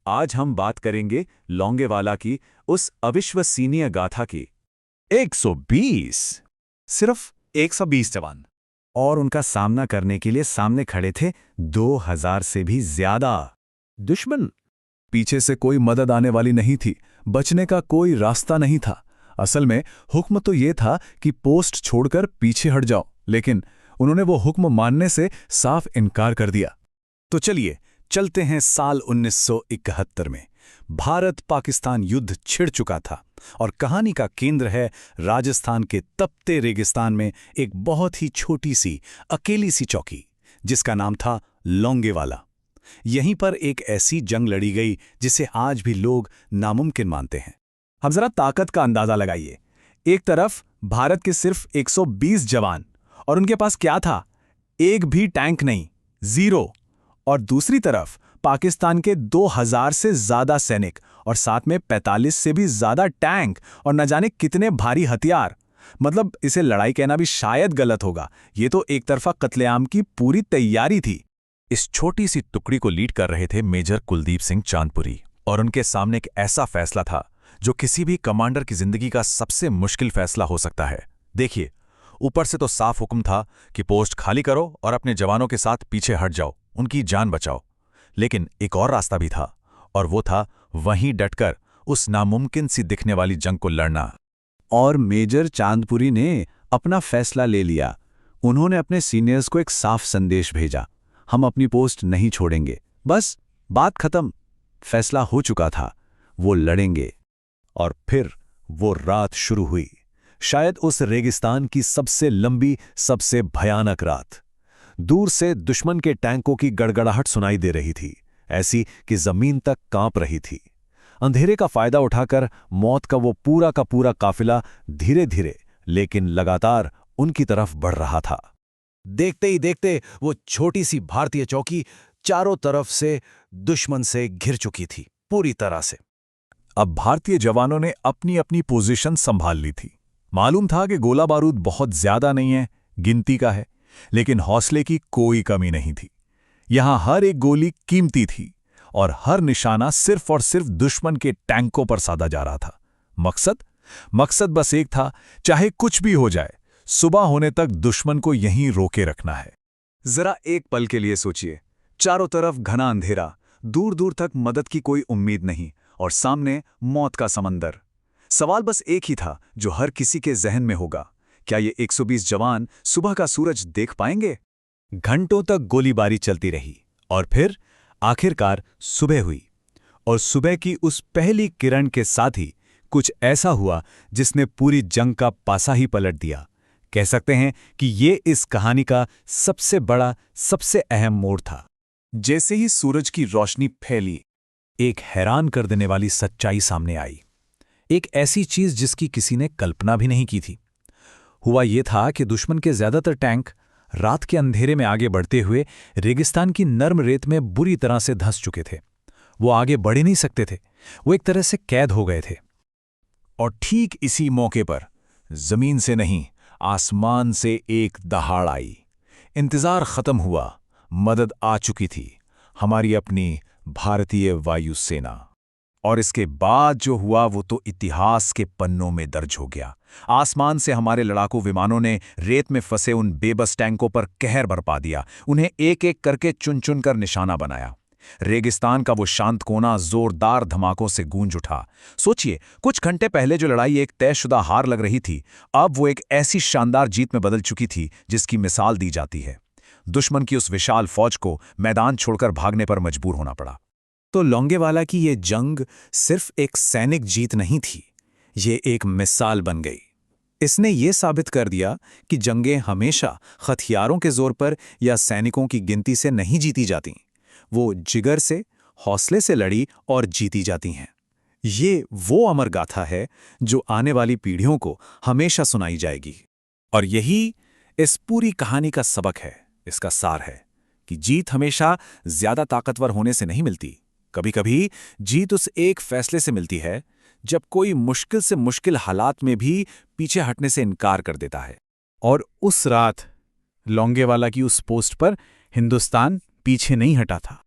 आज हम बात करेंगे लोंगेवाला की उस अविश्वसनीय गाथा की। 120 सिर्फ 120 जवान और उनका सामना करने के लिए सामने खड़े थे 2000 से भी ज्यादा दुश्मन। पीछे से कोई मदद आने वाली नहीं थी, बचने का कोई रास्ता नहीं था। असल में हुक्म तो ये था कि पोस्ट छोड़कर पीछे हट जाओ, लेकिन उन्होंने वो हुक्म मानने से साफ इनकार कर दिया। तो चलिए चलते हैं साल 1971 में। भारत पाकिस्तान युद्ध छिड़ चुका था और कहानी का केंद्र है राजस्थान के तपते रेगिस्तान में एक बहुत ही छोटी सी अकेली सी चौकी, जिसका नाम था लोंगेवाला। यहीं पर एक ऐसी जंग लड़ी गई जिसे आज भी लोग नामुमकिन मानते हैं। हम जरा ताकत का अंदाजा लगाइए। एक तरफ भारत के सिर्फ 120 जवान और उनके पास क्या था? एक भी टैंक नहीं, जीरो। और दूसरी तरफ पाकिस्तान के 2000 से ज्यादा सैनिक और साथ में 45 से भी ज्यादा टैंक और न जाने कितने भारी हथियार। मतलब इसे लड़ाई कहना भी शायद गलत होगा, ये तो एक तरफा कत्लेआम की पूरी तैयारी थी। इस छोटी सी टुकड़ी को लीड कर रहे थे मेजर कुलदीप सिंह चांदपुरी, और उनके सामने एक ऐसा फैसला था जो किसी भी कमांडर की जिंदगी का सबसे मुश्किल फैसला हो सकता है। देखिए, ऊपर से तो साफ हुक्म था कि पोस्ट खाली करो और अपने जवानों के साथ पीछे हट जाओ, उनकी जान बचाओ। लेकिन एक और रास्ता भी था, और वो था वहीं डटकर उस नामुमकिन सी दिखने वाली जंग को लड़ना। और मेजर चांदपुरी ने अपना फैसला ले लिया। उन्होंने अपने सीनियर्स को एक साफ संदेश भेजा, हम अपनी पोस्ट नहीं छोड़ेंगे। बस बात खत्म, फैसला हो चुका था, वो लड़ेंगे। और फिर वो रात शुरू हुई, शायद उस रेगिस्तान की सबसे लंबी, सबसे भयानक रात। दूर से दुश्मन के टैंकों की गड़गड़ाहट सुनाई दे रही थी, ऐसी कि जमीन तक कांप रही थी। अंधेरे का फायदा उठाकर मौत का वो पूरा का पूरा काफिला धीरे धीरे लेकिन लगातार उनकी तरफ बढ़ रहा था। देखते ही देखते वो छोटी सी भारतीय चौकी चारों तरफ से दुश्मन से घिर चुकी थी, पूरी तरह से। अब भारतीय जवानों ने अपनी अपनी पोजीशन संभाल ली थी। मालूम था कि गोला बारूद बहुत ज्यादा नहीं है, गिनती का है, लेकिन हौसले की कोई कमी नहीं थी। यहां हर एक गोली कीमती थी और हर निशाना सिर्फ और सिर्फ दुश्मन के टैंकों पर साधा जा रहा था। मकसद बस एक था, चाहे कुछ भी हो जाए, सुबह होने तक दुश्मन को यहीं रोके रखना है। जरा एक पल के लिए सोचिए, चारों तरफ घना अंधेरा, दूर दूर तक मदद की कोई उम्मीद नहीं, और सामने मौत का समंदर। सवाल बस एक ही था जो हर किसी के जहन में होगा, क्या ये 120 जवान सुबह का सूरज देख पाएंगे? घंटों तक गोलीबारी चलती रही और फिर आखिरकार सुबह हुई। और सुबह की उस पहली किरण के साथ ही कुछ ऐसा हुआ जिसने पूरी जंग का पासा ही पलट दिया। कह सकते हैं कि ये इस कहानी का सबसे बड़ा, सबसे अहम मोड़ था। जैसे ही सूरज की रोशनी फैली, एक हैरान कर देने वाली सच्चाई सामने आई। एक ऐसी चीज जिसकी किसी ने कल्पना भी नहीं की थी। हुआ यह था कि दुश्मन के ज्यादातर टैंक रात के अंधेरे में आगे बढ़ते हुए रेगिस्तान की नर्म रेत में बुरी तरह से धंस चुके थे। वो आगे बढ़ ही नहीं सकते थे, वो एक तरह से कैद हो गए थे। और ठीक इसी मौके पर जमीन से नहीं, आसमान से एक दहाड़ आई। इंतजार खत्म हुआ, मदद आ चुकी थी, हमारी अपनी भारतीय वायुसेना। और इसके बाद जो हुआ वो तो इतिहास के पन्नों में दर्ज हो गया। आसमान से हमारे लड़ाकू विमानों ने रेत में फंसे उन बेबस टैंकों पर कहर बरपा दिया, उन्हें एक एक करके चुन चुन कर निशाना बनाया। रेगिस्तान का वो शांत कोना जोरदार धमाकों से गूंज उठा। सोचिए, कुछ घंटे पहले जो लड़ाई एक तयशुदा हार लग रही थी, अब वो एक ऐसी शानदार जीत में बदल चुकी थी जिसकी मिसाल दी जाती है। दुश्मन की उस विशाल फौज को मैदान छोड़कर भागने पर मजबूर होना पड़ा। तो लोंगेवाला की ये जंग सिर्फ एक सैनिक जीत नहीं थी, ये एक मिसाल बन गई। इसने ये साबित कर दिया कि जंगें हमेशा हथियारों के जोर पर या सैनिकों की गिनती से नहीं जीती जाती, वो जिगर से, हौसले से लड़ी और जीती जाती हैं। ये वो अमर गाथा है जो आने वाली पीढ़ियों को हमेशा सुनाई जाएगी। और यही इस पूरी कहानी का सबक है, इसका सार है कि जीत हमेशा ज्यादा ताकतवर होने से नहीं मिलती। कभी-कभी जीत उस एक फैसले से मिलती है जब कोई मुश्किल से मुश्किल हालात में भी पीछे हटने से इनकार कर देता है। और उस रात लोंगेवाला की उस पोस्ट पर हिंदुस्तान पीछे नहीं हटा था।